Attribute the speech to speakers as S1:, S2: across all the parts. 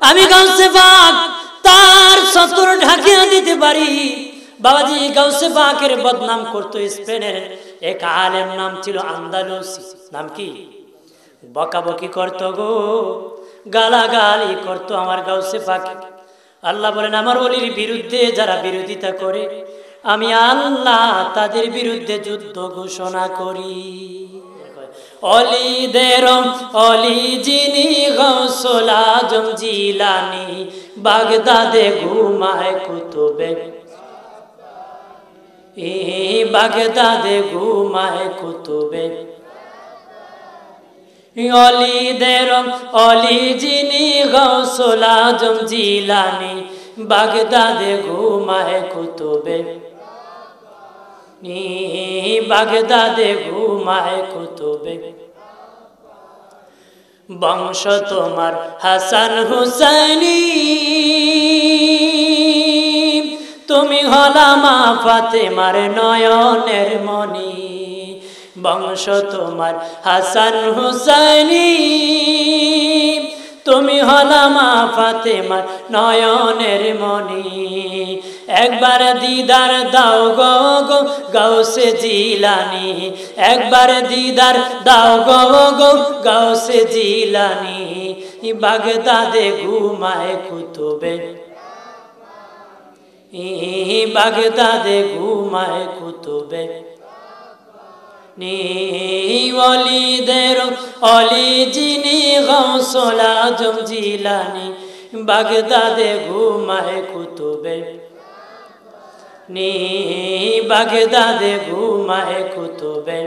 S1: আমি গাউসে পাক তার সতর ঢাকিয়ে দিতে পারি। বাবাজি গাউসে পাকের বদনাম করতো স্পেনের এক আলেম, নাম ছিল আন্দালুসি। নাম কি? বকাবকি করতো গো, গালাগালি করতো আমার গাউসে পাক। আল্লাহ বলেন আমার ওলির বিরুদ্ধে যারা বিরোধিতা করে আমি আল্লাহ তাদের বিরুদ্ধে যুদ্ধ ঘোষণা করি। অলিদের অলি যিনি গৌসুল আজম জিলানি, বাগদাদে ঘুমায় কুতুবে, বাগদাদে ঘুমায় কুতুবে। অলিদের অলি যিনি গৌসুল আজম জিলানি, বাগদাদে ঘুমায় কুতুবে, বাগদাদে ঘুমায় কুতুবে। বংশ তোমার হাসান হুসাইনি, তুমি হলামা ফাতেমার নয়নের মনি। বংশ তোমার হাসান হুসাইনি, তুমি হলামা ফাতেমার নয়নের মনি। একবার দিদার দাও গো গো গাউসে জিলানি, একবার দিদার দাও গো গো গাউসে জিলানি, বাগদাদে ঘুমায় কুতুবে, বাগদাদে ঘুমায় কুতুবে। অলিদের অলি যিনি গৌসুল আজম জিলানি, বাগদাদে ঘুমায় কুতুবে, বাগদাদে ঘুমায় কুতুবে।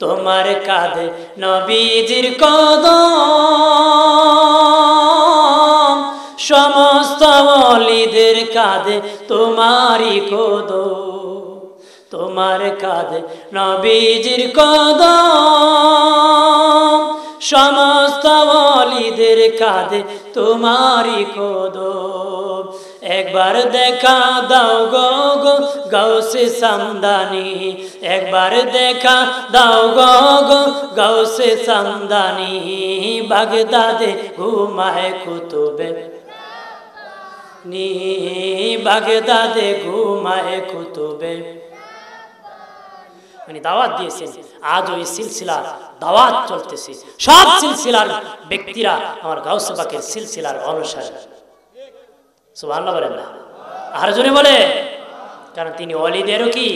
S1: তোমার কাঁধে নবীজির কদম, সমস্ত ওলিদের কাঁধে তোমারই কদম। তোমার কাঁধে নবীজির কদম, সমস্ত ওলিদের কাঁধে তোমারই কদম। একবার দেখা দাও গো গো গাউসে সামদানি, একবার দেখা দাও গো গো গাউসে সামদানি, বাগদাদে ঘুমায় কুতুবে, বাগদাদে ঘুমায় কুতুবে। মানে দাওয়াত দিয়েছেন, আজ ওই সিলসিলা দাওয়াত চলতেছে। সব সিলসিলার ব্যক্তিরা আমার গাউসে পাকের সিলসিলার অনুসারী। সুবহানাল্লাহ বলেন না? আর জোরে বলে, কারণ তিনি অলিদেরও কি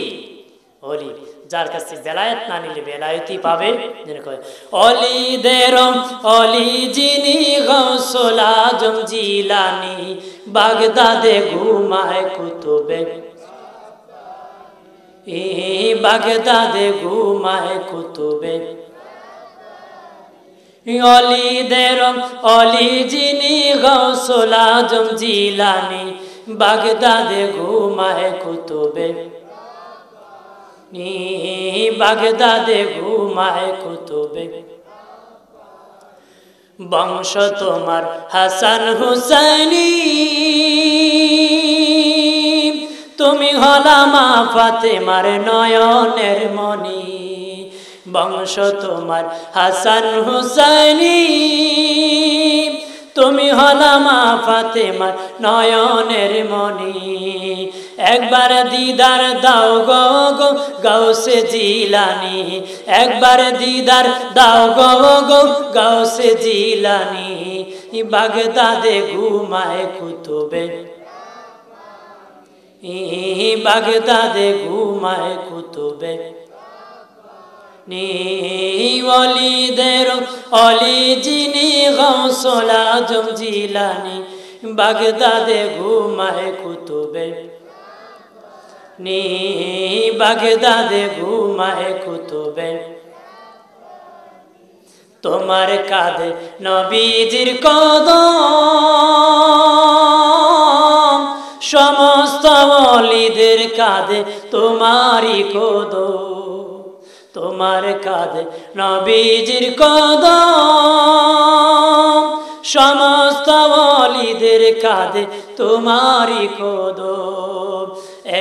S1: অলি, যার কাছে বেলায়েত না নিলে বেলায়েতই পাবে। অলিদের অলি যিনি গৌসুল আজম জিলানি, বাগদাদে ঘুমায় কুতুবে, বাগদাদে ঘুমায় কুতুবে। অলিদের অলি যিনি গৌসুল আজম জিলানি, বাগদাদে ঘুমায় কুতুবে, বাগদাদে ঘুমায় কুতুবে। বংশ তোমার হাসান হুসাইনি, তুমি হলামা ফাতেমার নয়নের মনি। বংশ তোমার হাসান হুসাইনি, তুমি হলামা ফাতেমার নয়নের মনি। একবার দিদার দাও গো গো গাউসে জিলানি, একবার দিদার দাও গো গো গাউসে জিলানি, বাগদাদে ঘুমায় কুতুবে, বাগদাদে ঘুমায় কুতুবে। অলিদের অলি যিনি গৌসুল আজম জিলানি, বাগদাদে ঘুমায় কুতুবে, বাগদাদে ঘুমায় কুতুবে। তোমার কাঁধে নবীজির কদম, সমস্ত ওলিদের কাঁধে তোমারই কদম। তোমার কাঁধে নবীজির কদম, সমস্ত ওলিদের কাঁধে তোমারই কদম।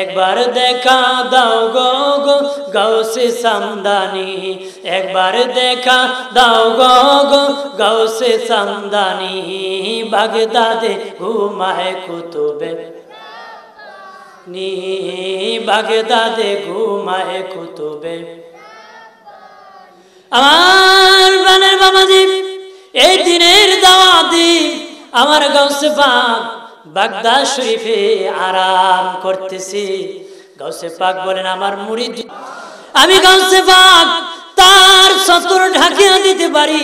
S1: একবার দেখা দাও গো গো গাউসে সামদানি, একবার দেখা দাও গো গো গাউসে সামদানি, বাগদাদে ঘুমায় কুতুবে নি, বাগদাদে ঘুমায় কুতুবে। আমার বানের বাবাজি, এই দিনের দাওয়াতি আমার গাউসে পাক বাগদাদ শরীফে আরাম করতেছি। গাউসে পাক বলেন আমার মুরিদ, আমি গাউসে পাক তার সতর ঢাকিয়ে দিতে পারি।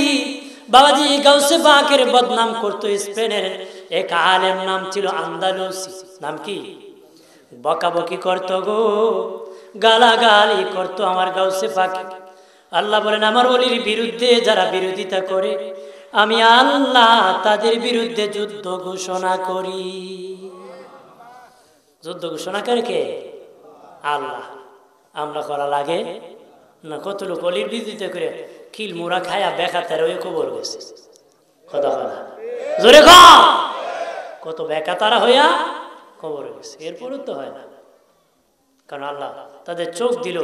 S1: বাবাজি গাউসে পাকের বদনাম করতো স্পেনের এক আলেম, নাম ছিল আন্দালুসি। নাম কি? বকাবকি করতো গো, গালাগালি করতো আমার গাউসে পাক। আল্লাহ বলেন আমার ওলির বিরুদ্ধে যারা বিরোধিতা করে আমি আল্লাহ তাদের বিরুদ্ধে যুদ্ধ ঘোষণা করি। যুদ্ধ ঘোষণা করে কে? আল্লাহ। আমরা করা লাগে না? কত লোক অলির বিরোধিতা করে কিল মুড়া খায়া বেকা তার ওই খবর গেছে। কথা কথা জোরে খ, কত বেকা তারা হইয়া খবর গেছে। এরপরও তো হয় না, কারণ আল্লাহ তাদের চোখ দিল,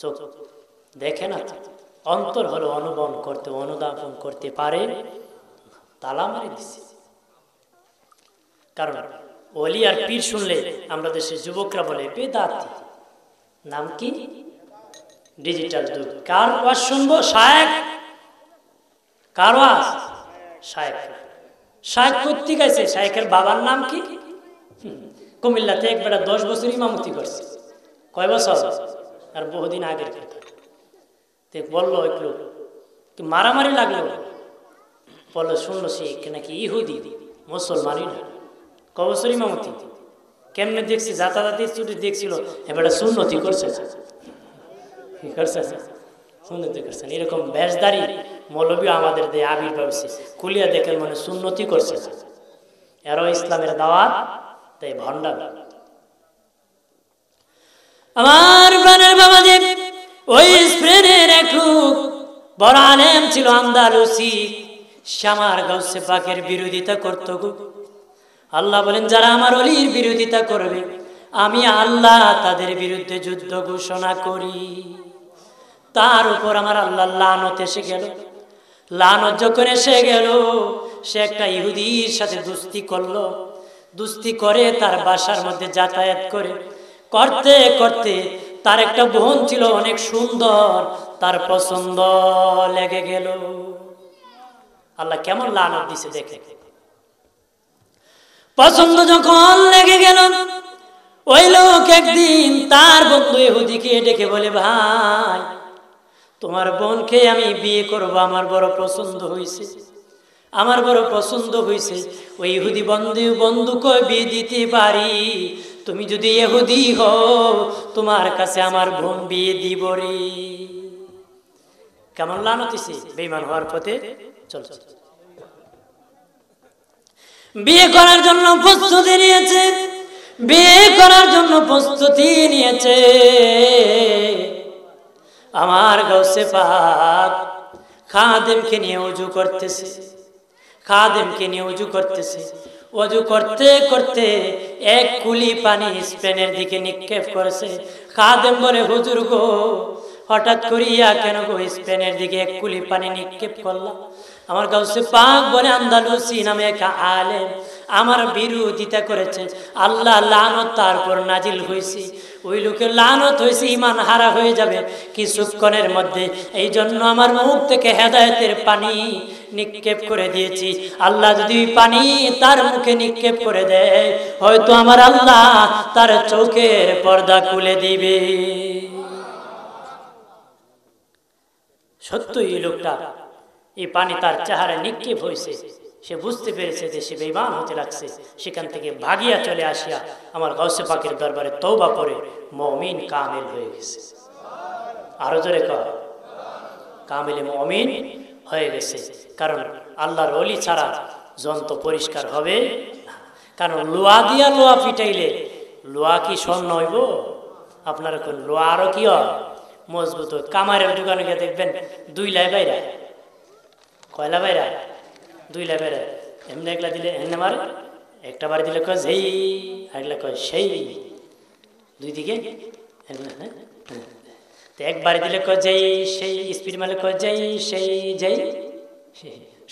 S1: চোখ দেখে না, অন্তর হলো অনুভব করতে, অনুধাবন করতে পারে, তালা মারি দিছে। কারণ ওলি আর পীর শুনলে আমরা দেশের যুবকরা বলে বেদাতি। নাম কি? ডিজিটাল যুগ। কার ওয়াজ শুনবো? শায়েখ। কার ওয়াজ? শায়েখ। শায়েখ করতে গেছে, শায়েখের বাবার নাম কি? কুমিল্লাতে একবার 10 বছর ইমামতি করছে। কয় বছর? আর বহুদিন আগের কথা। বললো একটু মারামারি লাগলো, বললো শুনলো সে নাকি ইহুদি, মুসলমানই না। কবছর ইমামতি কেমনে দেখছি, যাতায়াতের ছুটি দেখছিল, এবারে সুন্নতি করছে, সুন্নতি করছেন। এরকম বেশদারি মৌলবী আমাদের দিয়ে আবির্ভাব হয়েছে, কুলিয়া দেখেন মানে সুন্নতি করছে, এরাও ইসলামের দাওয়াত তাই ভণ্ডা। আমার প্রাণের বাবাজি, ওই স্পেনের এক লোক বড় আলেম ছিল আন্দালুসি, আমার গাউসে পাকের বিরোধিতা করত গো। আল্লাহ বলেন যারা আমার ওলির বিরোধিতা করবে আমি আল্লাহ তাদের বিরুদ্ধে যুদ্ধ ঘোষণা করি। তার উপর আমার আল্লাহ লানত এসে গেল। লানত যখন এসে গেল, সে একটা ইহুদির সাথে দুস্তি করলো। দুস্তি করে তার বাসার মধ্যে যাতায়াত করে করতে করতে তার একটা বোন ছিল অনেক সুন্দর, তার পছন্দ লেগে গেল। আল্লাহ কেমন লানত দিছে দেখে। পছন্দ যখন লেগে গেল, ওই লোক একদিন তার বন্ধু ইহুদিকে ডেকে বলে, ভাই তোমার বোনকে আমি বিয়ে করব, আমার বড় পছন্দ হয়েছে, আমার বড় পছন্দ হয়েছে। ওই ইহুদি বন্ধুকে বিয়ে দিতে পারি, তুমি যদি ইহুদি হও তোমার কাছে আমার বোন বিয়ে দিব রে। কেমন লানত দিছে, বেঈমান হওয়ার পথে চল। বিয়ে করার জন্য প্রস্তুতি নিয়েছে, বিয়ে করার জন্য প্রস্তুতি নিয়েছে। আমার গাউসে পাক খাদেমকে নিয়ে ওযু করতেছে, খাদেমকে নিয়ে ওযু করতেছে। ওযু করতে করতে এক কুলি পানি স্পেনের দিকে নিক্ষেপ করেছে। খাদেম বলে, হুজুর গো হঠাৎ করিয়া কেন গো স্পেনের দিকে এক কুলি পানি নিক্ষেপ করলাম? আমার গাউসে পাক বলে, আন্দালুসি নামে এক আলেম আমার বিরোধিতা করেছে, আল্লাহ লানত তার উপর নাজিল হয়েছে। ওই লোকের লানত হয়েছে, ঈমান হারা হয়ে যাবে কিছুক্ষণের মধ্যে। এই জন্য আমার মুখ থেকে হেদায়েতের পানি নিক্ষেপ করে দিয়েছি। আল্লাহ যদি পানি তার মুখে নিক্ষেপ করে দেয়, হয়তো আমার আল্লাহ তার চোখের পর্দা খুলে দিবে। সত্যই এই লোকটা, এই পানি তার চেহারায় নিক্ষেপ হয়েছে, সে বুঝতে পেরেছে যে সে বেঈমান হতে লাগছে। সেখান থেকে ভাগিয়া চলে আসিয়া আমার গাউসে পাকের দরবারে তওবা করে মুমিন কামিল হয়ে গেছে। আরো জোরে কর, কামিলে মুমিন হয়ে গেছে। কারণ আল্লাহর ওলি ছাড়া যন্ত্র পরিষ্কার হবে না। কারণ লোহা দিয়া লোহা পিটাইলে লোহা কি স্বর্ণ হইব? আপনার লোহা আরো কি হয়? মজবুত। কামারের দোকানে গিয়ে দেখবেন 2 লাই বাইরা, কয়লা বাইরা? 2 লাই বাইরা। এমনি একলা দিলে এমনি মারে, একটা বাড়ি দিলে কয় যেই, আরেকলা কয় সেই। দুই দিকে তো একবারে দিলে কয় যেই সেই, স্পিড মারলে কয় যেই সেই যেই।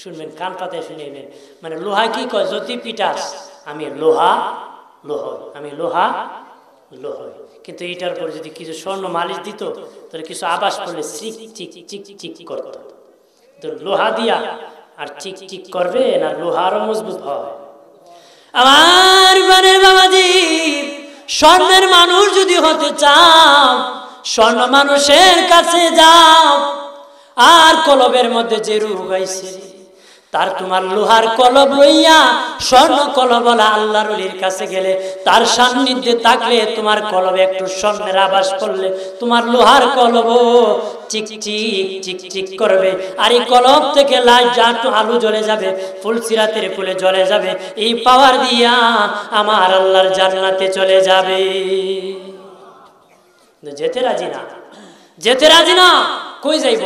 S1: শুনবেন, কান পাতায় শুনেবেন। মানে লোহা কি কয়, যদি পিটাস আমি লোহা লোহ, আমি লোহা লোহ। কিন্তু এটার পরে যদি কিছু স্বর্ণ মালিশ দিত, তাহলে কিছু আবাস করলে চিক চিক চিক চিক করত। তো লোহা দিয়া আর চিক চিক করবে না, লোহা আরো মজবুত হয়। আমার বানের বাবাজি, স্বর্ণের মানুষ যদি হতে চাও, স্বর্ণ মানুষের কাছে যাও। আর কলবের মধ্যে যে রূহ গাইছে, তার তোমার লোহার কলব লইয়া স্বর্ণ কলবলা আল্লাহর ওলির কাছে গেলে, তার সান্নিধ্যে থাকলে, তোমার কলবে একটু স্বর্ণের আভাস করলে, তোমার লোহার কলব চিক চিক চিক চিক করবে। আর এই কলব থেকে লাইট জাটু আলু জ্বলে যাবে, ফুলসিরাতের ফুলে জ্বলে যাবে। এই পাওয়ার দিয়া আমার আল্লাহর জান্নাতে চলে যাবে। যেতে রাজি না, যেতে রাজি না। কই যাইব?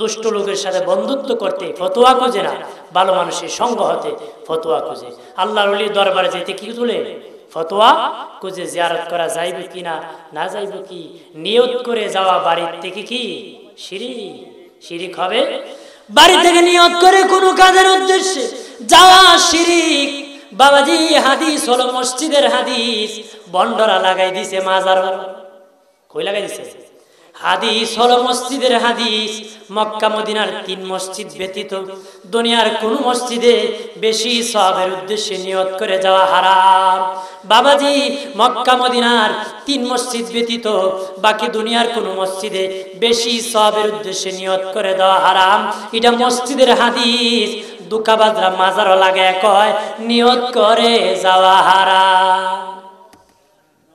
S1: দুষ্ট লোকের সাথে বন্ধুত্ব করতে ফতোয়া খুঁজে না, ভালো মানুষের সঙ্গ হতে ফতোয়া খুঁজে। আল্লাহর ওলির দরবারে যেতে কি তুলে? ফতোয়া খুঁজে। জিয়ারত করা যাইবে কি না, না যাইব কি, নিয়ত করে যাওয়া বাড়ির থেকে কি শিরিক? শিরিক হবে। বাড়ি থেকে নিয়ত করে কোনো কাজের উদ্দেশ্যে যাওয়া শিরিক। বাবাজি, হাদিস হলো মসজিদের হাদিস, বন্ডরা লাগাই দিছে মাজার। কই লাগাই দিছে? হাদিস হলো মসজিদের হাদিস। মক্কা মদিনার 3 মসজিদ ব্যতীত দুনিয়ার কোন মসজিদে বেশি সওয়াবের উদ্দেশ্যে নিয়ত করে যাওয়া হারাম। বাবাজি, মক্কা মদিনার 3 মসজিদ ব্যতীত বাকি দুনিয়ার কোন মসজিদে বেশি সওয়াবের উদ্দেশ্যে নিয়ত করে দেওয়া হারাম। এটা মসজিদের হাদিস। দুকাবাজরা মাজারও লাগায় কয় নিয়ত করে যাওয়া হারাম।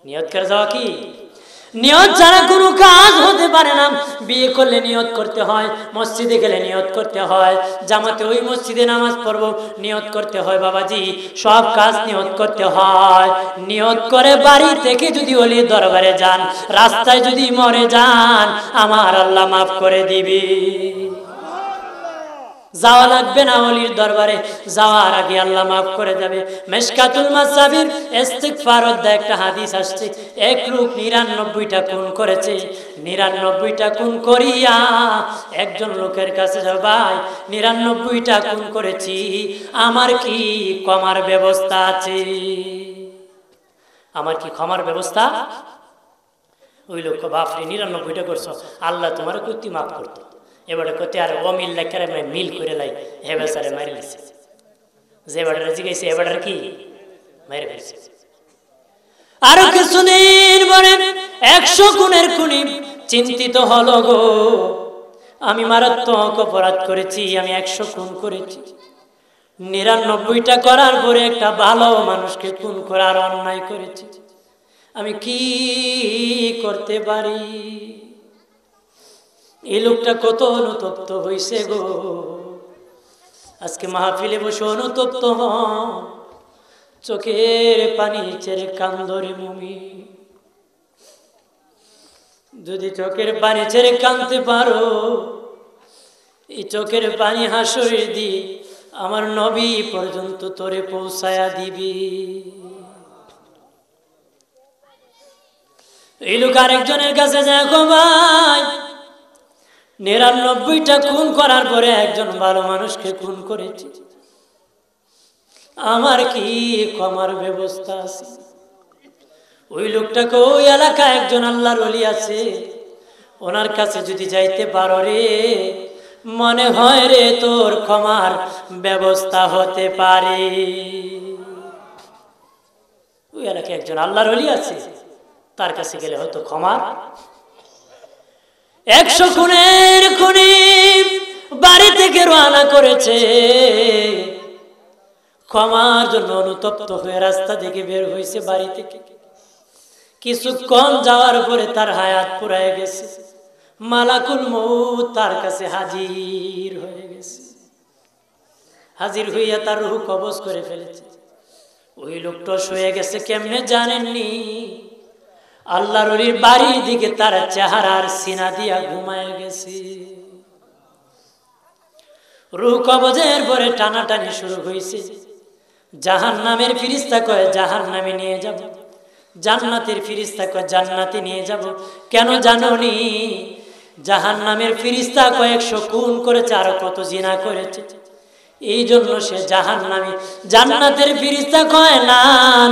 S1: নিয়ত করে যাওয়া কি? নিয়ত ছাড়া কোনো কাজ হতে পারে না। বিয়ে করলে নিয়ত করতে হয়, মসজিদে গেলে নিয়ত করতে হয়, জামাতে ওই মসজিদে নামাজ পড়বো নিয়ত করতে হয়। বাবাজি, সব কাজ নিয়ত করতে হয়। নিয়ত করে বাড়ি থেকে যদি ওলির দরবারে যান, রাস্তায় যদি মরে যান, আমার আল্লাহ মাফ করে দিবি। যাওয়া লাগবে না ওলির দরবারে, যাওয়ার আগে আল্লাহ মাফ করে যাবে। মিশকাতুল মাসাবির ইস্তিগফার অধ্যায়ে একটা হাদিস আসছে, এক লোক 99টা খুন করেছে। 99টা খুন করিয়া একজন লোকের কাছে যাও, ভাই 99টা খুন করেছি, আমার কি ক্ষমার ব্যবস্থা আছে? আমার কি ক্ষমার ব্যবস্থা? ওই লোক, বাপরে 99টা করছো, আল্লাহ তোমার কতি মাফ করতো। এবারে কতে আর অমিল লেখারে মিল করে লাই হেবে সারে মারি লিছে। যে এবারে জিগাইছে এবারে কি মারি ফেলছে। আরো কিছুদিন পরে 100 খুনের খুনি চিন্তিত হলো, গো আমি মারাত্মক অপরাধ করেছি, আমি 100 খুন করেছি। 99টা করার পরে একটা ভালো মানুষকে খুন করার অন্যায় করেছি, আমি কি করতে পারি? এই লোকটা কত অনুতপ্ত হইছে গো। আজকে মাহফিলে বসে অনুতপ্ত হন, চোখের পানি ছেড়ে কান্দরে মুমি। যদি চোখের পানি ছেড়ে কাঁদতে পারো, এই চোখের পানি হাসরে দি আমার নবী পর্যন্ত তোরে পৌঁছায়া দিবি। এই লোক আরেকজনের কাছে যায়, গো ভাই 99টা খুন করার পরে একজন ভালো মানুষকে খুন করেছি, আমার কি ক্ষমার ব্যবস্থা আছে? ওই লোকটাকে, ওই এলাকায় একজন আল্লাহর ওলি আছে, ওনার কাছে যদি যাইতে পারো রে, মনে হয় রে তোর ক্ষমার ব্যবস্থা হতে পারে। ওই এলাকায় একজন আল্লাহর ওলি আছে, তার কাছে গেলে হয়তো ক্ষমার। 100 খুনের খুনি বাড়ি থেকে রওনা করেছে, ক্ষমার জন্য অনুতপ্ত হয়ে রাস্তা থেকে বের হয়েছে বাড়ি থেকে। কিছুক্ষণ যাওয়ার পরে তার হায়াত ফুরায় গেছে, মালাকুল মউত তার কাছে হাজির হয়ে গেছে। হাজির হইয়া তার রূহ কবজ করে ফেলেছে। ওই লোকটা শুয়ে গেছে কেমনে জানেননি? আল্লাহর ওলির বাড়ির দিকে তার চেহারার সিনা দিয়া ঘুমায় গেছে। রূহ কবজের পরে টানাটানি শুরু হয়েছে। জাহান্নামের ফেরেশতা কয় জাহান্নামে নিয়ে যাব, জান্নাতের ফেরেশতা কয় জান্নাতে নিয়ে যাব। কেন জানোনি? জাহান্নামের ফেরেশতা কয় 100 খুন করেছে, আর কত জিনা করেছে, এই জন্য সে জাহান্নামী। জান্নাতের ফেরেশতা কয় না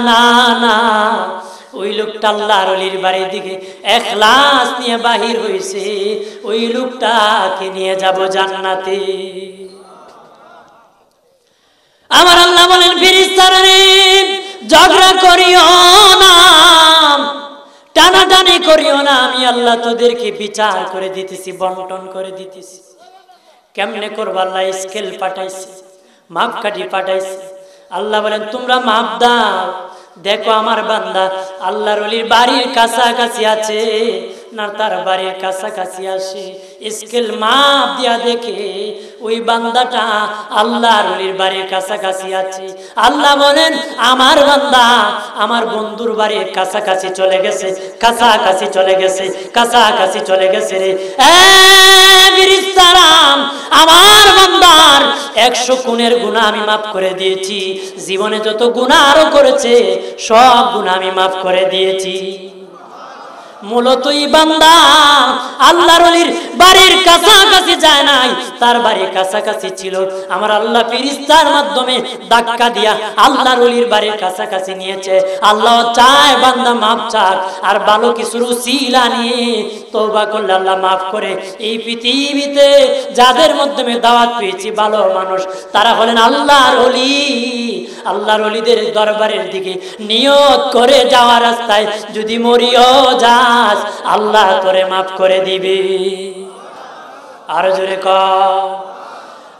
S1: না না, ওই লোকটা আল্লাহর ওলির বাড়ির দিকে ইখলাস নিয়ে বাহির হইছে, ওই লোকটাকে নিয়ে যাব জান্নাতে। আমার আল্লাহ বলেন ফেরেশতারা রে, ঝগড়া করিও না, টানাটানি করিও না, আমি আল্লাহ তোদেরকে বিচার করে দিতেছি, বন্টন করে দিতেছি। কেমনে করবো? আল্লাহ স্কেল পাঠাইছে, মাপকাঠি পাঠাইছে। আল্লাহ বলেন তোমরা মাপ দাও, দেখো আমার বান্দা আল্লাহর ওলির বাড়ির কাছাকাছি আছে না তার বাড়ির কাছাকাছি আসে। স্কেল মাপ দিয়া দেখে ওই বান্দাটা আল্লাহর ওলির বাড়ির কাছাকাছি আছে। আল্লাহ বলেন আমার বান্দা আমার বন্ধুর বাড়ির কাছাকাছি চলে গেছে, কাছাকাছি চলে গেছে, কাছাকাছি চলে গেছে রে। ফেরেশতারাম, আমার বান্দার 100 খুনের গুনাহ আমি মাফ করে দিয়েছি। জীবনে যত গুনাহ আরো করেছে সব গুনাহ আমি মাফ করে দিয়েছি। মূলত এই বান্দা আল্লাহর ওলির বাড়ির কাছাকাছি যায় নাই, তার বাড়ির কাছাকাছি ছিল। আমার আল্লাহ ফেরেশতার মাধ্যমে ধাক্কা দিয়া আল্লাহর ওলির বাড়ির কাছাকাছি নিয়েছে। আল্লাহ চায় বান্দা মাফ চাক, আর ভালো কিছুর উসিলা নিয়ে তওবা করলে আল্লাহ মাফ করে। এই পৃথিবীতে যাদের মাধ্যমে দাওয়াত পেয়েছি ভালো মানুষ, তারা হলেন আল্লাহর ওলি। আল্লাহর ওলিদের দরবারের দিকে নিয়ত করে যাওয়া রাস্তায় যদি মরিও যাস, আল্লাহ তোরে মাফ করে দিবে। আরো জোরে কর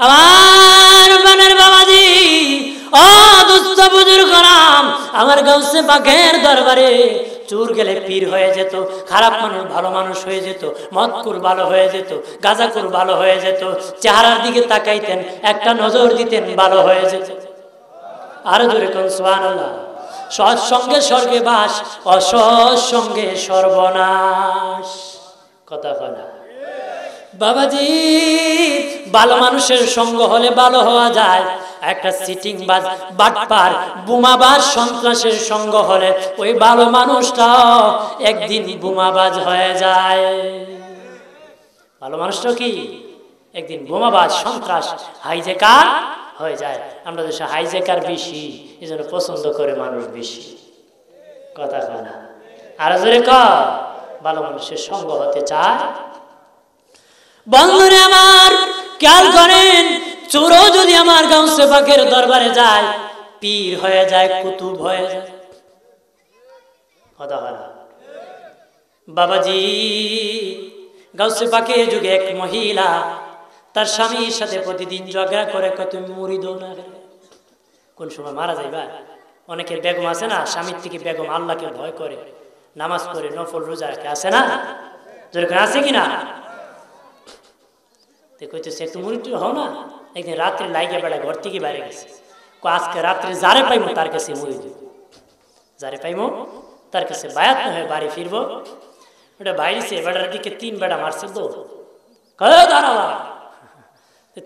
S1: আমার মনের বাবাজি, ও দুস্থ বুজুর্গরাম, আমার গাউসে পাকের দরবারে চোর গেলে পীর হয়ে যেত, খারাপ মানুষ ভালো মানুষ হয়ে যেত, মদকুর ভালো হয়ে যেত, গাঁজাকুর ভালো হয়ে যেত, চেহারার দিকে তাকাইতেন, একটা নজর দিতেন, ভালো হয়ে যেত। আরো জোরে কোন সুবহানাল্লাহ। সৎ সঙ্গে স্বর্গে বাস, অসৎ সঙ্গে সর্বনাশ। কথা হয় না বাবাজি? ভালো মানুষের সঙ্গ হলে ভালো হওয়া যায়, একটা সিটিং বাজ, বাটপার, বোমাবাজ, সন্ত্রাসের সঙ্গ হলে ওই ভালো মানুষটা একদিন বোমাবাজ হয়ে যায়। ভালো মানুষটা কি একদিন বোমাবাজ, সন্ত্রাস, হাইজেকার হয়ে যায়। আমরা দেশে হাইজেকার বেশি, এই জন্য পছন্দ করে মানুষ বেশি। কথা কয় না? আর জোরে কর, ভালো মানুষের সঙ্গ হতে চায়। বন্ধুরে আমার খেয়াল করেন, চোরও যদি আমার গাউসে পাকের দরবারে যায়, পীর হয়ে যায়, কুতুব হয়ে যায়। কথা কয় না বাবাজি? গাউসে পাকের যুগে এক মহিলা তার স্বামীর সাথে প্রতিদিন ঝগড়া করে, তুমি মুরিদ না, কোন সময় মারা যাইবা। অনেকের বেগম আছে না, স্বামীর থেকে বেগম আল্লাহকে ভয় করে, নামাজ পড়ে, নফল রোজা রাখে, আছে না? যেরকম আছে কিনা? কইতেছে একটু মুরিদ হও না। একদিন রাত্রে লাইগে বেড়া ঘর থেকে বাইরে গেছে, আজকে রাত্রে যারে পাইমো তার কাছে মুরিদ, যারে পাইমো তার কাছে বায়াত না হয়ে বাড়ি ফিরবো। ওটা বাইরেছে, বেড়ার দিকে 3 বেড়া মারছে দৌড়, দাঁড়াবা।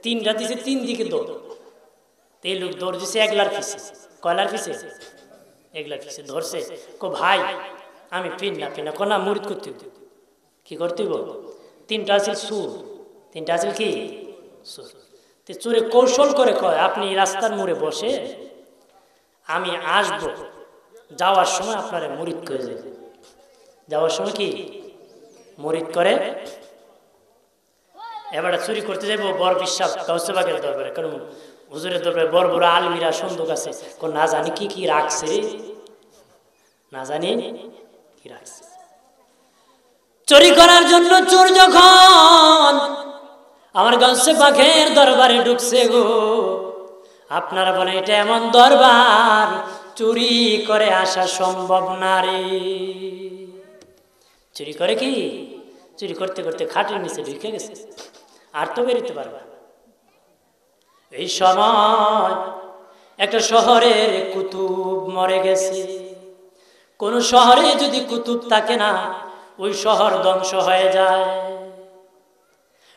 S1: 3 রাত দিছে, 3 দিকে দৌড়। এই লোক দৌড় দিছে একলার পিছে, কয়লার পিছে? একলার পিছে ধরছে। ভাই আমি পিনা কোনা মুরিদ করতে, কি করতে? 3টা আছিল সুর, 3টা আছিল কি সুর। চোরে কৌশল করে কয়, আপনি রাস্তার মোড়ে বসে, আমি আসবো, যাওয়ার সময় আপনারা মুরিদ করে যাবে। যাওয়ার সময় কি মুরিদ করে? এবার চুরি করতে যাবো বর বিশ্বাস গাউসে পাকের দরবারে, কারণ হুজুরের দরবারে বড় বড় আলমিরা সন্দুক আছে, না জানি কি কি রাখছে, না জানি কি রাখছে। চুরি করার জন্য চোর যখন আমার গাউসে পাকের দরবারে ঢুকছে গো, আপনারা বলেন এটা এমন দরবার চুরি করে আসা সম্ভব না রে। চুরি করে কি? চুরি করতে করতে খাটের নিচে ঢুকে গেছে, আর তো বেরোতে পারবে। এই সময় একটা শহরের কুতুব মরে গেছে। কোন শহরে যদি কুতুব থাকে না, ওই শহর ধ্বংস হয়ে যায়।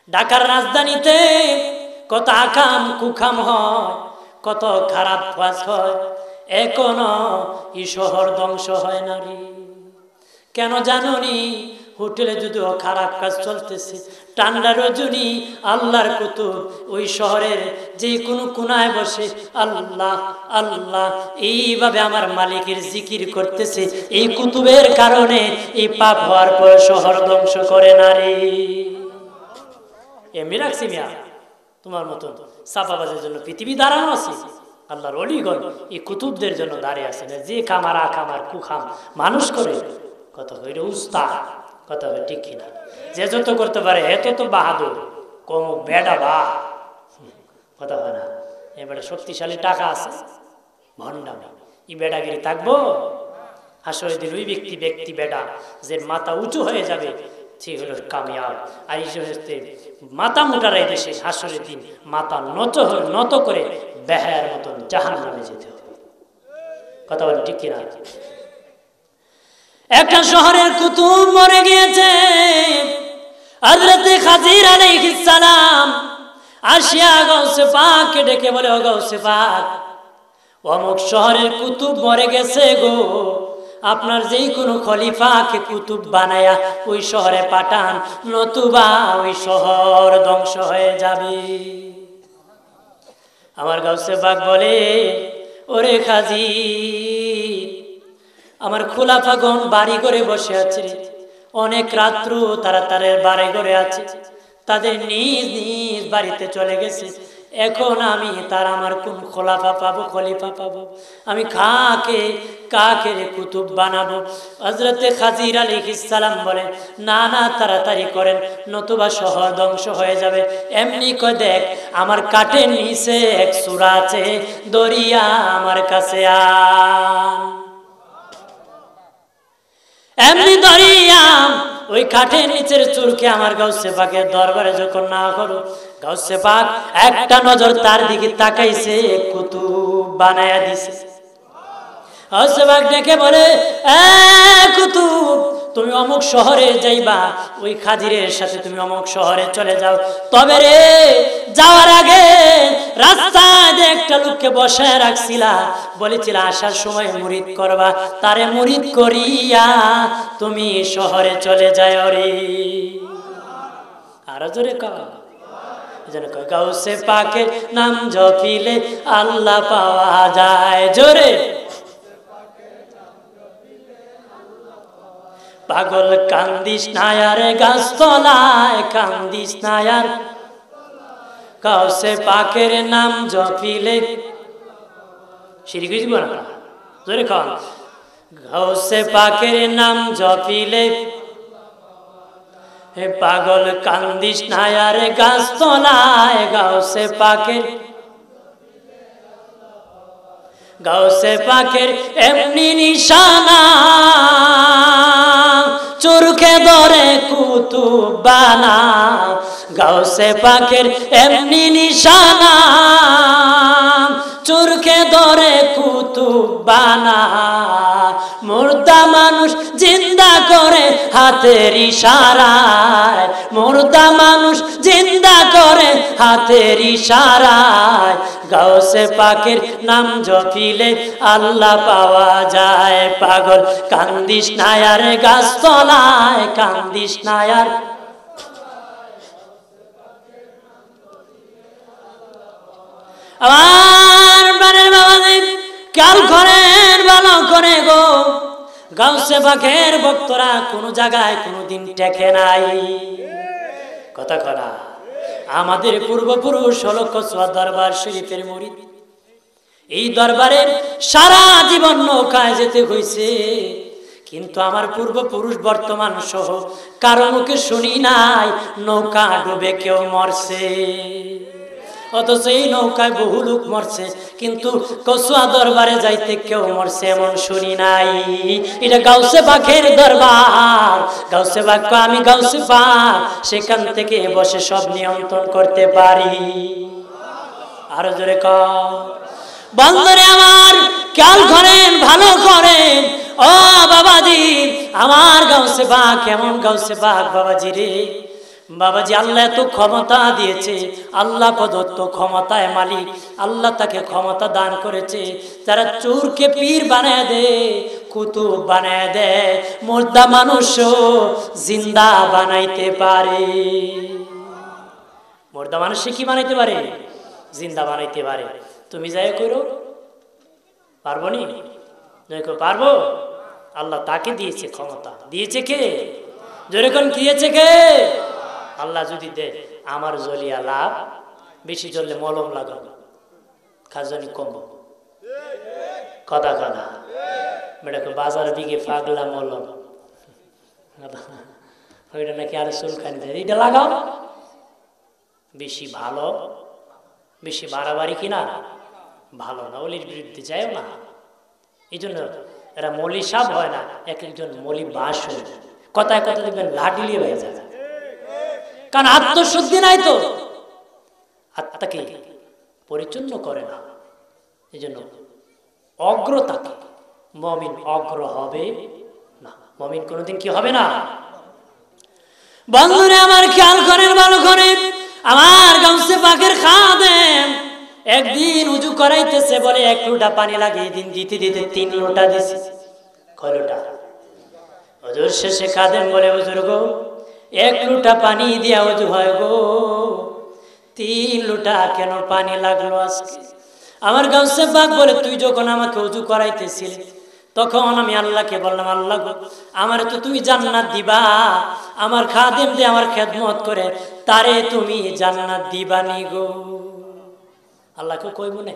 S1: ঢাকার রাজধানীতে কত আকাম কুখাম হয়, কত খারাপ কাজ হয়। এখনো এই শহর ধ্বংস হয় না রে। কেন জানোনি? হোটেলে যদিও খারাপ কাজ চলতেছে, ঠান্ডা রজনী আল্লাহর কুতুব ওই শহরের যে কোনো কোনায় বসে আল্লাহ আল্লাহ এইভাবে আমার মালিকের জিকির করতেছে। এই কুতুবের কারণে এই পাপ হওয়ার পর শহর ধ্বংস করে না রে। এমনি রাখছি মিয়া, তোমার মতন চাপাবাজের জন্য পৃথিবী দাঁড়ানো আছে। আল্লাহর অলিগণ এই কুতুবদের জন্য দাঁড়িয়ে আছে না। যে খামার আখামার কুখাম মানুষ করে কথা হইল উস্তাদ, কথা হয় ঠিক কিনা? যে যত করতে পারে এত তো বাহাদুর, কম বেডা বা কথা হয় না। এবারে শক্তিশালী টাকা আছে, ভণ্ডাম ই বেডাগিরি থাকবো। আসলে দিন ওই ব্যক্তি বেডা যে মাথা উঁচু হয়ে যাবে সে হলো কামিয়াব। আর এই হচ্ছে মাথা মোটারাই দেশে হাসরের দিন মাথা নত করে বেহায়ার মতন জাহান্নামে যেতে হবে। কথা বলেন ঠিক কিনা? একটা শহরের কুতুব মরে গিয়েছে। হযরতে খাজির আলাইহিস সালাম আসিয়া গাউসে পাককে ডেকে বলে, ও গাউসে পাক, অমুক শহরের কুতুব মরে গেছে গো, আপনার যেই কোনো খলিফাকে কুতুব বানায়া ওই শহরে পাঠান, নতুবা ওই শহর ধ্বংস হয়ে যাবে। আমার গাউসে পাক বলে, ওরে খাজি, আমার খোলাফাগণ বাড়ি করে বসে আছে, অনেক রাত্র তারা তাদের বাড়ি করে আছে, তাদের নিজ নিজ বাড়িতে চলে গেছে। এখন আমি আমার কোন খলিফা পাবো? আমি কাকে কুতুব বানাবো? হযরতে খাজির আলাইহিস সালাম বলে, না তাড়াতাড়ি করেন, নতুবা শহর ধ্বংস হয়ে যাবে। এমনি কই দেখ, আমার কাঠের নিচে এক সূরা আছে, দরিয়া আমার কাছে আন। এমনি দরিয়াম ওই কাঠের নিচের চুরকে আমার গাউসে পাকের দরবারে যখন না করো, গাউসে পাক একটা নজর তার দিকে তাকাইছে, কুতুব বানায়া দিছে। গাউসে পাক ডেকে বলে, এ কুতুব, তুমি অমুক শহরে যাইবা, ওই খাজিরের সাথে তুমি অমুক শহরে চলে যাও। তবে রে, যাওয়ার আগে রাস্তায় একটা লোককে বসায় রাখছিলা, বলেছিলা আসার সময় মুরিদ করবা, তারে মুরিদ করিয়া তুমি শহরে চলে যাও রে। আরো জোরে কও। গাউসে পাকের নাম জপিলে আল্লাহ পাওয়া যায়। জোরে। পাগল কান্দিস নায়ার গাছতলায়, কান্দিস নায়ার, গাউসে পাকের নাম জপিলে শিরিক হইব না। জোরে কন। গাউসে পাকের নাম জপিলে, হে পাগল কান্দিস নায়ার গাছতলায়, গাউসে পাকের এমনি নিশানা, চোরকে ধরে কুতুব বানা। গাউসে পাকের এমনি নিশানা, চোরকে ধরে কুতুব বানা। মুর্দা মানুষ জিন্দা করে হাতের ইশারায়, মুর্দা মানুষ জিন্দা করে হাতের ইশারায়। গাউসে পাকের নাম জপিলে আল্লাহ পাওয়া যায়। পাগল কান্দিস নায়ার গাছতলায়, কান্দিস নায়ার। আমার বানের বাবাদের কাল করেন ভালো করে গো, গাউসে পাকের ভক্তরা কোনো জায়গায় কোনোদিন টেকে নাই। কথা করা আমাদের পূর্বপুরুষ হলো কসবা দরবার শরীফের মুরিদ। এই দরবারের সারা জীবন নৌকায় যেতে হয়েছে, কিন্তু আমার পূর্বপুরুষ বর্তমান সহ কারো মুখে শুনি নাই নৌকা ডুবে কেউ মরছে। অথচ এই নৌকায় বহু লোক মরছে, কিন্তু কসবা দরবারে যাইতে কেউ মরছে এমন শুনি নাই। এটা গাউসে পাকের দরবার। গাউসে পাক, আমি গাউসে পাক, সেখান থেকে বসে সব নিয়ন্ত্রণ করতে পারি। আরো জোরে কও। বন্ধুরে আমার খেয়াল করেন, ভালো করেন। ও বাবাজি, আমার গাউসে পাক কেমন গাউসে পাক বাবাজি রে। বাবাজি আল্লাহ এত ক্ষমতা দিয়েছে, আল্লাহ প্রদত্ত ক্ষমতায় মালিক, আল্লাহ তাকে ক্ষমতা দান করেছে। যারা চোরকে পীর বানায় দেয়, কুতুব বানায় দেয়, মুর্দা মানুষও জিন্দা বানাইতে পারে। মুর্দা মানুষ কি বানাইতে পারে? জিন্দা বানাইতে পারে। তুমি যাই করো, পারবো নি? পারবো? আল্লাহ তাকে দিয়েছে ক্ষমতা। দিয়েছে কে? যেরকম দিয়েছে কে? আল্লাহ যদি দে, আমার জলিয়া লাভ, বেশি জ্বললে মলম লাগাবো, খাজনি কমবো। কথা কথা বেটাকে বাজার দিকে ফাগলা মলম, ওইটা নাকি আর চুলখানি দেয়, এইটা লাগাও, বেশি ভালো, বেশি বাড়াবাড়ি কিনা ভালো না, অলির বিরুদ্ধে যায় না। এই জন্য এরা মলি সাপ হয় না, এক একজন মলি বাস হয়ে যায়। কথায় কথা দেখবেন লাঠিলিয়ে হয়ে যায়, কারণ আত্মশুদ্ধি নাই তো, আত্মাকে পরিচ্ছন্ন করে না। এই জন্য অগ্রতাকে, মমিন অগ্র হবে না, মমিন কোনোদিন কি হবে না। বন্ধুরে আমার খেয়াল করেন, ভালো করে, আমার গাউসে পাকের খাদেম একদিন উজু করাইতেছে, বলে 1 লোটা পানি লাগে, দিন দিতে দিতে 3 লোটা দিছে। কয় লোটা? হুজুর শেষে খাদেম বলে, হুজুর গো 1 লোটা পানি দিয়া উজু হয় গো, 3 লোটা কেন পানি লাগলো আজকে? আমার গাউসে পাক বলে, তুই যখন আমাকে উজু করাইতেছিলি তখন আমি আল্লাহকে বললাম, আল্লাহ গো আমারে তো তুমি জান্নাত দিবা, আমার খাদেম দিয়ে আমার খেদমত করে তারে তুমি জান্নাত দিবানি গো। আল্লাহকে কই মনে?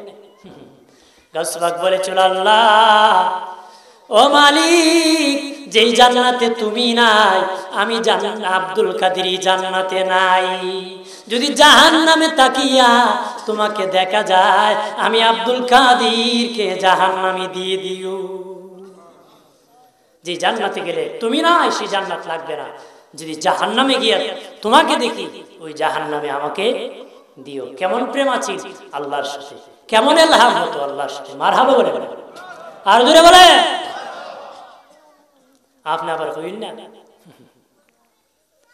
S1: গাউসে পাক বলে, চল আল্লাহ, ও মালিক, যেই জান্নাতে তুমি নাই, আমি আব্দুল কাদের জান্নাতে নাই। যদি জাহান্নামে তাকিয়া তোমাকে দেখা যায়, আমি আব্দুল কাদেরকে জাহান্নামে দিয়ে দিও। যে জান্নাতে গেলে তুমি নাই, সেই জান্নাত লাগবে না। যদি জাহান্নামে গিয়া তোমাকে দেখি, ওই জাহান্নামে আমাকে দিও। কেমন প্রেম আছে আল্লাহর সাথে, কেমন এলহাম হতো আল্লাহর সাথে। মারহাবা বলে বলে, আর জোরে বলে। আপনি আবার কইন না,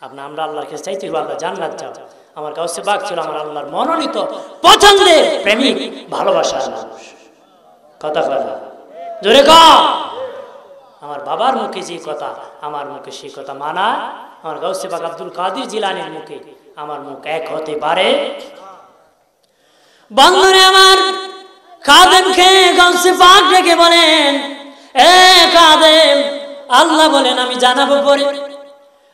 S1: আপনি আমরা আল্লাহকে চাইতে আল্লাহ জান্নাত যাও। আমার গাউসে পাক ছিল আমার আল্লাহর মনোনীত পছন্দের প্রেমিক, ভালোবাসার মানুষ। কথা কথা জোরে কম। আমার বাবার মুখে যে কথা, আমার মুখে সেই কথা মানা। আমার গাউসে পাক আব্দুল কাদের জিলানীর মুখে আমার মুখ এক হতে পারে? বন্ধুরে আমার, খাদেমকে গাউসে পাক ডেকে বলেন, এ খাদেম, আল্লাহ বলেন আমি জানাবো পরে।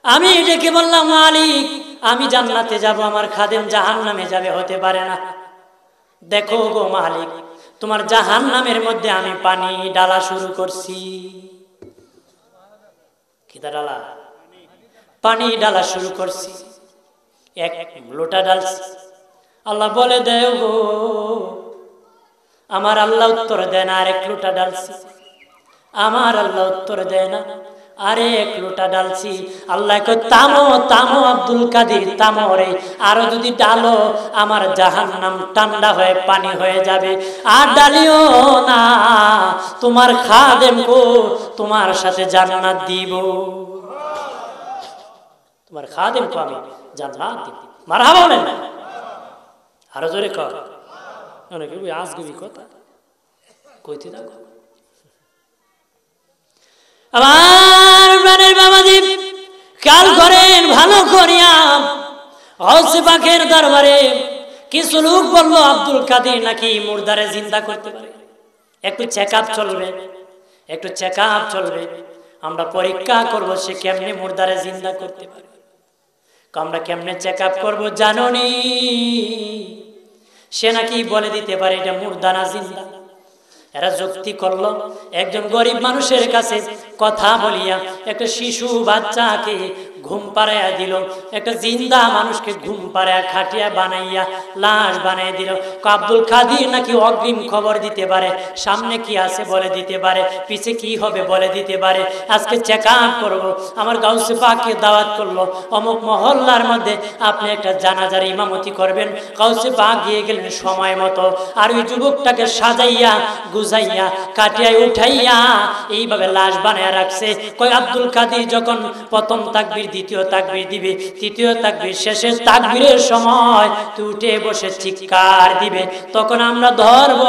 S1: আমি ডেকে বললাম, মালিক আমি জান্নাতে যাব, আমার খাদেম জাহান্নামে যাবে, হতে পারে না। দেখো গো মালিক, তোমার জাহান্নামের মধ্যে আমি পানি ডালা শুরু করছি। কিতা ডালা? পানি ডালা শুরু করছি, 1 লোটা ডালছি। আল্লাহ বলে, দেও গো। আমার আল্লাহ উত্তর দেয় না, আর 1 লোটা ডালছি। আমার আল্লাহ উত্তর দেয় না, আরে 1 লোটা ডালছি। আল্লাহ কয়, তামো তামো আব্দুল কাদের, তামো রে, আরো যদি ডালো আমার জাহান্নাম ঠান্ডা হয়ে পানি হয়ে যাবে। আর ডালিও না, তোমার খাদেম গো তোমার সাথে জান্নাত দিব, তোমার খাদেম কো আমি জান্নাত দিব। মারহাবা বলেন না, আরো জোরে কর। অনেকে আজগুবি কথা কইতে থাকো। আমার প্রাণের বাবাজি খেয়াল করেন ভালো করিয়া, গাউসে পাকের দরবারে কিছু লোক বলল, আব্দুল কাদের নাকি মুর্দারে জিন্দা করতে পারে। একটু চেকআপ চলবে, একটু চেকআপ চলবে, আমরা পরীক্ষা করব সে কেমনে মুর্দারে জিন্দা করতে পারে। আমরা কেমনে চেকআপ করব জানোনি? সে নাকি বলে দিতে পারে এটা মুর্দা না জিন্দা। এরা যুক্তি করলো, একজন গরিব মানুষের কাছে কথা বলিয়া একটা শিশু বাচ্চাকে ঘুম পাড়াইয়া দিল, একটা জিন্দা মানুষকে ঘুম পাড়াইয়া খাটিয়া বানাইয়া লাশ বানাই দিল। আব্দুল কাদের নাকি অগ্রিম খবর দিতে পারে, সামনে কি আছে বলে দিতে পারে, পিছে কি হবে বলে দিতে পারে। আজকে চেক আপ করবো। আমার গাউসে পাককে দাওয়াত করলো, অমুক মহল্লার মধ্যে আপনি একটা জানাজার ইমামতি করবেন। গাউসে পাক গিয়ে গেলেন সময় মতো, আর ওই যুবকটাকে সাজাইয়া গুজাইয়া কাটিয়ায় উঠাইয়া এইভাবে লাশ বানাইয়া রাখছে। কই আব্দুল কাদের যখন প্রথম তাকবীর দ্বিতীয় তাকবীর দিবে, তৃতীয় তাকবীর শেষে তাকবীরের সময় তুই উঠে বসে চিৎকার দিবে, তখন আমরা ধরব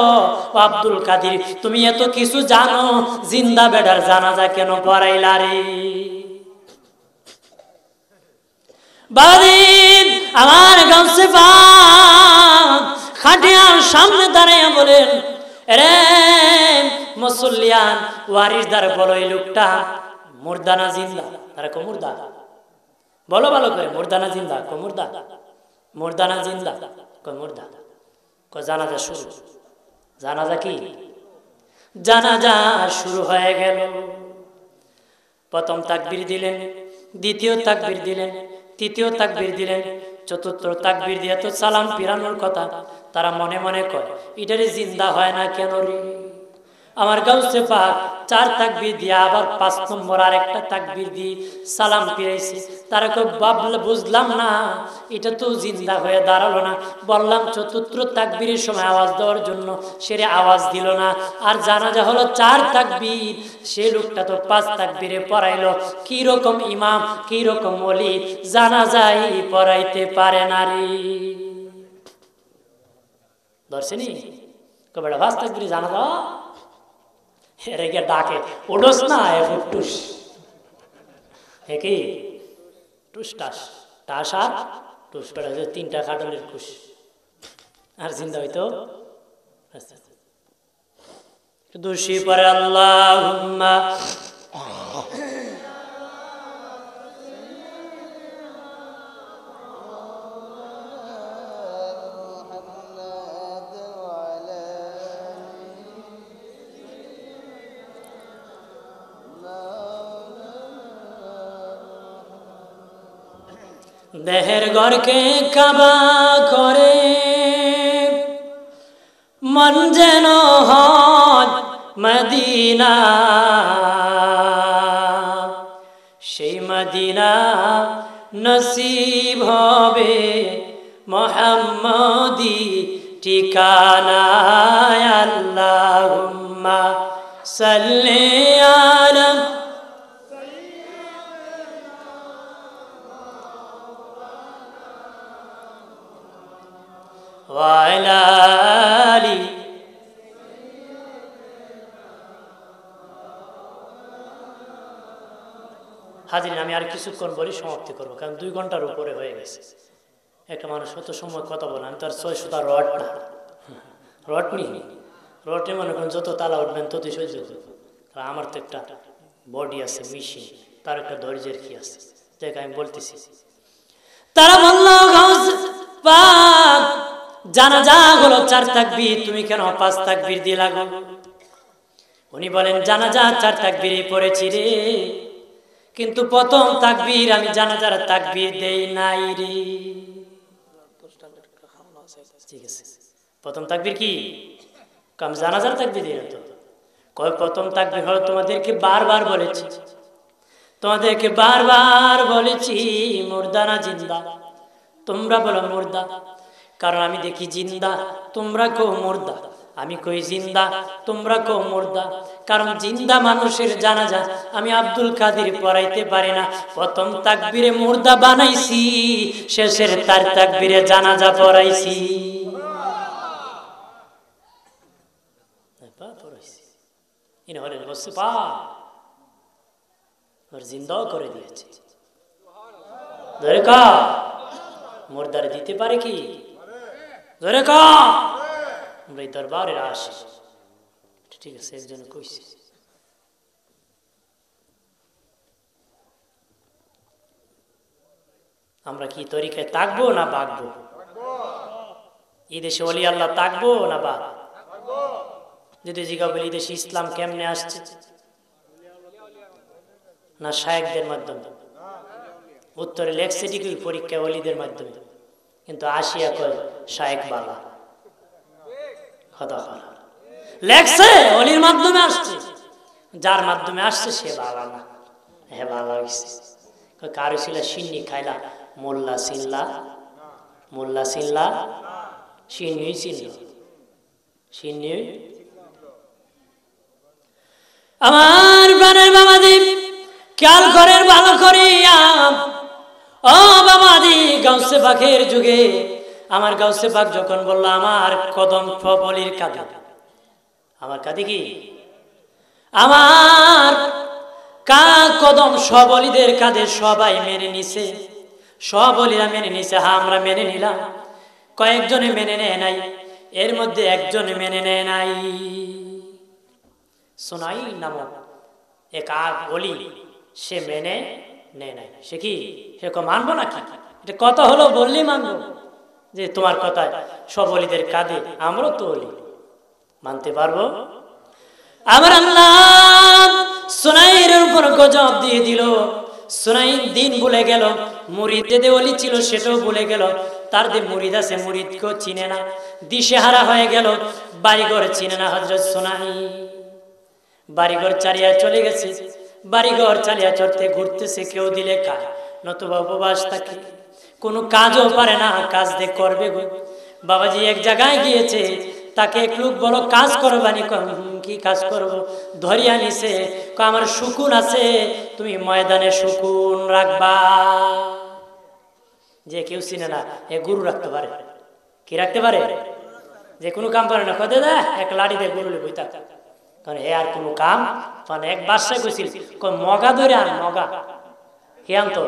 S1: আব্দুল কাদের তুমি এত কিছু জানো, জিন্দা বেড়ার জানাজা কেন পড়াইলা রে? বাদিন আমার গাছে পাক খাটিয়ার সামনে দাঁড়াইয়া বলেন, রে মুসল্লিয়ান ওয়ারিসদার বলো এই লোকটা মুর্দা না জিন্দা? তারা কো মুর্দা। বলো ভালো করে, মুর্দা না জিন্দা? কো মুর্দা। মুর্দা না জিন্দা? কো মুর্দা। কো জানাজা শুরু। জানাজা কি? জানাজা শুরু হয়ে গেল। প্রথম তাকবীর দিলেন, দ্বিতীয় তাকবীর দিলেন, তৃতীয় তাকবীর দিলেন, চতুর্থ তাকবীর দিয়ে তো সালাম ফিরানোর কথা। তারা মনে মনে কয় এটারে জিন্দা হয় না কেন রে? আমার গাউসে পাক 4 তাকবীর দিয়ে আবার 5 নম্বর আরেকটা তাকবীর দিয়ে সালাম ফিরাইছে। তারা কয় বাবলা বুঝলাম না, এটা তো জিন্দা হয়ে দাঁড়ালো না। বললাম চতুর্থ তাকবীরের সময় আওয়াজ দেওয়ার জন্য, সেরে আওয়াজ দিল না। আর জানাজা হলো 4 তাকবীর, সে লোকটা তো 5 তাকবীরে পড়াইলো। কি রকম ইমাম, কি রকম ওলি, জানাজাই পড়াইতে পারে না রে। ধরছেনি কবেটা 5 তাকবীরে জানাজা এরে গিয়ে ডাকে, ওডস না এ ফুটুস হে কি টুস টাস টাস আর টুস পেড়া, 3টা খাটলের খুশ আর জিন্দা হইতো দোষী পরে আল্লাহুম্মা দেহের ঘরকে কাবা করে মন যেন হয় মদিনা, সেই মদিনা নসিব হবে মুহাম্মদি ঠিকানা। আল্লাহুম্মা সাল্লি আলা ওয়ালা আলি। হাজিরিন, আমি আর কিছুক্ষণ বলি সমাপ্তি করবো, কারণ 2 ঘন্টার উপরে হয়ে গেছে। একটা মানুষ কত সময় কথা বলে, আমি তো আর 600টা রড না, রড নি রডে মনে করেন যত তালা উঠবেন ততই সহ্য করবো। আমার তো একটা বডি আছে, মেশিন, তার একটা ধৈর্যের কি আছে, দেখ আমি বলতেছি। তারা বলল জানাজা হলো 4 তাকবীর, তুমি কেন 5 তাকবীর দিয়ে লাগো? উনি বলেন জানাজা 4 তাকবীরই পড়েছি রে, কিন্তু প্রথম তাকবীর আমি জানাজার তাকবীর দেই নাই রে। ঠিক আছে, প্রথম তাকবীর কি? কাম জানাজার তাকবীর দিই না তো। কয় প্রথম তাকবীর হলো তোমাদেরকে বারবার বলেছি, তোমাদেরকে বারবার বলেছি মুর্দা না জিন্দা? তোমরা বলো মুর্দা, কারণ আমি দেখি জিন্দা, তোমরা কও মুর্দা। আমি কই জিন্দা, তোমরা কও মুর্দা, কারণ জিন্দা মানুষের জানাজা আমি আব্দুল কাদের পড়াইতে পারি না। প্রথম তাকবীরে মুর্দা বানাইছি, শেষের তার তাকবীরে জানাজা পড়াইছি। ইনি হলেন মুস্তাফা, ওর জিন্দাও করে দিয়েছে। ধরে কা মুর্দারে দিতে পারে কি? ধরে কা আমরা এই দরবারের আসি। ঠিক আছে, একজন কইছে আমরা কি তরিকায় তাকবো না বাগবো? এই দেশে ওলি আল্লাহ তাকবো না বাগ? যদি জিজ্ঞা বলি দেশে ইসলাম কেমনে আসছে, না শায়েখদের মাধ্যমে? উত্তরে লেখছে ঠিকই পরীক্ষা ওলিদের মাধ্যমে, কিন্তু আসিয়া কয় শায়েখ বালা। কথা বলা লেখছে ওলির মাধ্যমে আসছে, যার মাধ্যমে আসছে সে বালা না, হ্যাঁ বালা হয়েছে। কারো ছিল সিন্নি খাইলা, মোল্লা চিনলা, মোল্লা চিনলা, সিন্নি চিনল, সিন্নি। আমার প্রাণের বাবাজি খেয়াল করেন ভালো করিয়া, ও বাবাজি, গাউসে পাকের যুগে আমার গাউসে পাক যখন বলল আমার কদম সবলির কাঁধে, আমার কাঁধে কি আমার কদম সবলীদের কাঁধে, সবাই মেনে নিছে, সবলীরা মেনে নিছে, হ্যাঁ আমরা মেনে নিলাম। কয়েকজনে মেনে নেয় নাই, এর মধ্যে একজনে মেনে নেয় নাই। সুনাই নামক এক বলি, সে মেনে নেয় নাই। সে কি সে মানবো নাকি? এটা কথা হলো বললি মানবো, যে তোমার কথা সবলীদের কাঁধে আমরাও তো বলি, মানতে পারবো? আমার আল্লাহ সুনাইয়ের উপর গজব দিয়ে দিল। সুনাই দিন ভুলে গেল, মুরিদ যে ওলি ছিল সেটাও ভুলে গেল, তার যে মুরিদ আছে মুরিদকেও চিনে না, দিশেহারা হয়ে গেল, বাড়িঘর চিনে না। হযরত সুনাই বাড়িঘর চালিয়ে চলে গেছে, বাড়িঘর চালিয়ে চড়তে ঘুরতেছে, কেউ দিলে খায়, নতুবা উপবাস থাকে, কোনো কাজও পারে না, কাজ দিয়ে করবে গো। বাবাজি এক জায়গায় গিয়েছে, তাকে এক লোক বলো কাজ করবানি, কি কাজ করব? ধরিয়া নিছে, আমার শুকুন আছে, তুমি ময়দানে শুকুন রাখবা। যে কেউ চিনে না এ গরু রাখতে পারে, কি রাখতে পারে? যে কোনো কাম পারে না, কদে দা এক লাড়ি দিয়ে গরু বইতা, কারণ এ আর কোনো কাম মানে এক বাসায় কইছিল মগা ধরে আর মগা কে আনতো,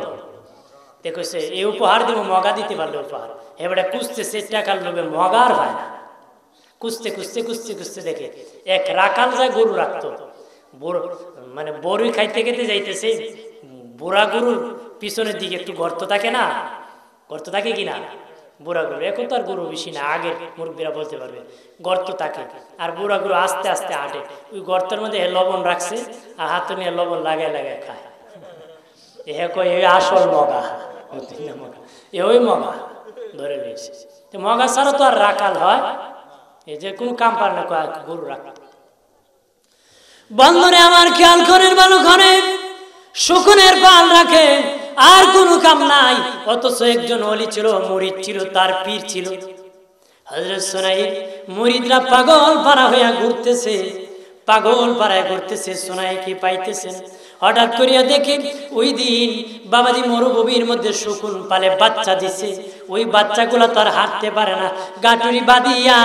S1: দেখছে এই উপহার দিব, মগা দিতে পারলে উপহার, এবারে কুঁচতেছে টাকার লোভে মগার হয় না, কুঁচতে কুঁচতে কুঁচতে কুঁচতে দেখে এক রাখাল যায় গরু রাখতো, মানে বড়ই খাইতে খেতে যাইতেছে, বুড়া গরুর পিছনের দিকে একটু গর্ত থাকে না, গর্ত থাকে কিনা, বুড়া গরু এখন তো আর গরু বেশি না, আগের মুরব্বীরা বলতে পারবে, গর্ত থাকে, আর বুড়া গরু আস্তে আস্তে হাঁটে, ওই গর্তের মধ্যে লবণ রাখছে, আর হাতে নিয়ে লবণ লাগায় লাগায় খায়, এ কয় এই আসল মগা, ওই মগা ধরে নিয়েছে। মগা ছাড়া তো আর রাখাল হয়, এই যে কোন কাম পারে না গরু রাখত। বন্ধুরে আমার খেয়াল করেন, ভালো করেন, শুকুনের পাল রাখে, আর কোনো কাম নাই, অথচ একজন ওলি ছিল, মুরিদ ছিল, তার পীর ছিল হযরত সুনাই। মুরিদরা পাগল পারা হইয়া ঘুরতেছে, পাগল পাড়ায় ঘুরতেছে, সুনাইকে পাইতেছেন। হঠাৎ করিয়া দেখে ওই দিন বাবাজি মরুভূমির মধ্যে শুকুন পালে বাচ্চা দিছে, ওই বাচ্চাগুলা তো আর হাঁটতে পারে না, গাটুরি বাঁধিয়া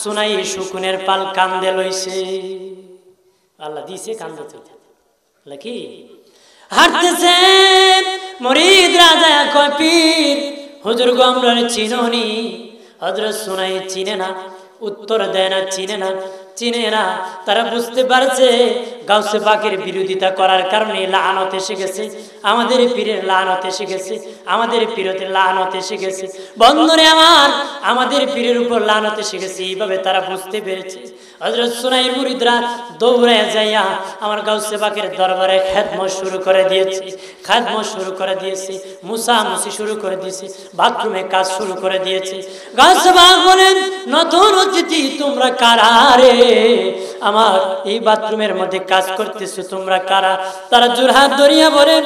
S1: সুনাই শুকুনের পাল কান্দে লইছে, আল্লাহ দিছে কান্দে কি হাঁটতেছে। মুরিদ রাজা কয় পীর হুজুর গো আমরা চিননি, হযরত সুনাই চিনে না, উত্তর দেয় না, চিনে না, চিনে না। তারা বুঝতে পারছে গাউসে পাকের বিরোধিতা করার কারণে লানত এসে গেছে, আমাদের পীরের লানত এসে গেছে, আমাদের পীরের লানত এসে গেছে। বন্ধুরে আমার, আমাদের পীরের উপর লানত এসে গেছে, এইভাবে তারা বুঝতে পেরেছে। হযরত সুনাইয়ের মুরিদরা দৌড়ে যাইয়া আমার গাউসে পাকের দরবারে খেদমত শুরু করে দিয়েছে, খেদমত শুরু করে দিয়েছে, মুসামুসি শুরু করে দিয়েছে, বাথরুমে কাজ শুরু করে দিয়েছে। গাউসে পাক বলেন নতুন অতিথি তোমরা কারা রে, আমার এই বাথরুমের মধ্যে কাজ করতেছো তোমরা কারা? তারা জোরহাত ধরিয়া বলেন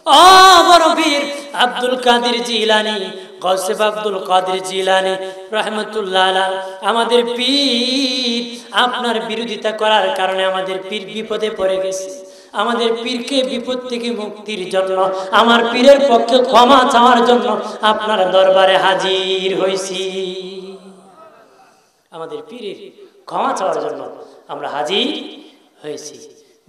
S1: ও বড় পীর আব্দুল কাদের জিলানী, গাউসে আব্দুল কাদের জিলানী রাহমাতুল্লাহ আলাইহি, আমাদের পীর আপনার বিরোধিতা করার কারণে আমাদের পীর বিপদে পড়ে গেছে, আমাদের পীরকে বিপদ থেকে মুক্তির জন্য, আমার পীরের পক্ষে ক্ষমা চাওয়ার জন্য আপনার দরবারে হাজির হইছি, আমাদের পীরের ক্ষমা চাওয়ার জন্য আমরা হাজির হয়েছি।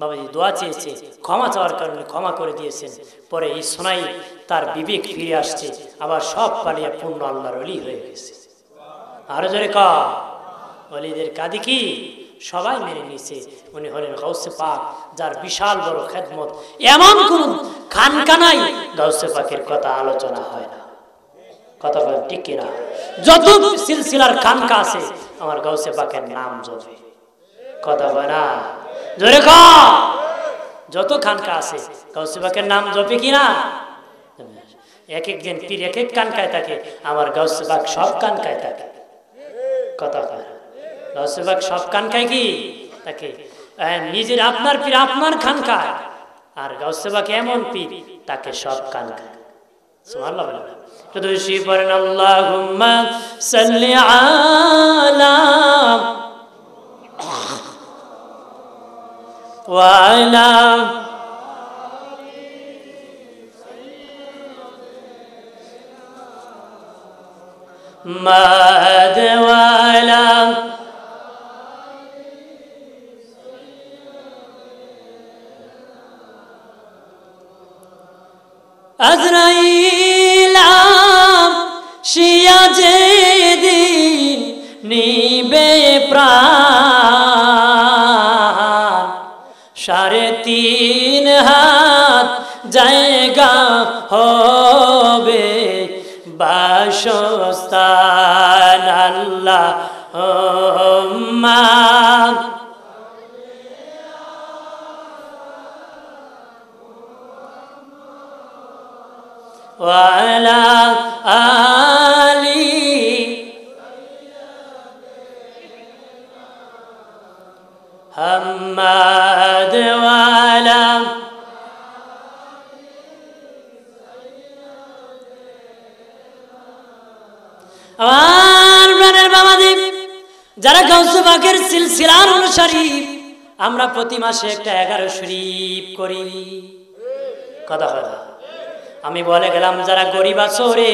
S1: বাবাজি দোয়া চেয়েছে, ক্ষমা চাওয়ার কারণে ক্ষমা করে দিয়েছেন। পরে এই সুনাই তার বিবেক ফিরে আসছে, আবার সব পালিয়ে পূর্ণ আল্লাহর ওলি হয়ে গেছে। আরো জোরে কা ওলিদের কাঁদি কি সবাই মেনে নিয়েছে, উনি হলেন গাউসে পাক, যার বিশাল বড় খেদমত, এমন কোন খানকা নাই গাউসে পাকের কথা আলোচনা হয় না, কথা বলেন ঠিক কিনা? যত সিলসিলার খানকা আছে আমার গাউসে পাকের নাম জপে, কথা বলে না জোরে ক, যত খানকা আছে গাউসে পাকের নাম জপে কিনা? এক একজন পীর এক এক খানকায় থাকে, আমার গাউসে পাক সব খানকায় থাকে, কথা বলে গাউসে পাক সব খানকায় কি থাকে, নিজের আপনার পীর আপনার খানকায়, আর গাউসে পাক এমন পীর তাকে সব খানকায়। সুবহানাল্লাহ বলেন, দুশি পড়েন আল্লাহুম্মা সাল্লি আলা ওয়া আলা মাদওয়ালা আজরাইল শিয়া যেদিন নিবে প্রাণ 3.5 হাত জায়গা হবে বাসস্থান আল্লাহুম্মা ওয়ালা আলি হাম্মাদ ওয়ালা আমার প্রাণের বাবাজি, যারা গাউসে পাকের সিলসিলার অনুসারী, আমরা প্রতি মাসে একটা 11 শরীফ করি। কথা কথা আমি বলে গেলাম, যারা গরিব আছো রে,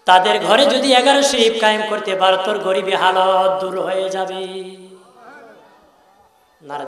S1: তাদের ঘরে যদি 11 শরীফ কায়েম করতে পারো, তোর গরিবী হালত দূর হয়ে যাবে।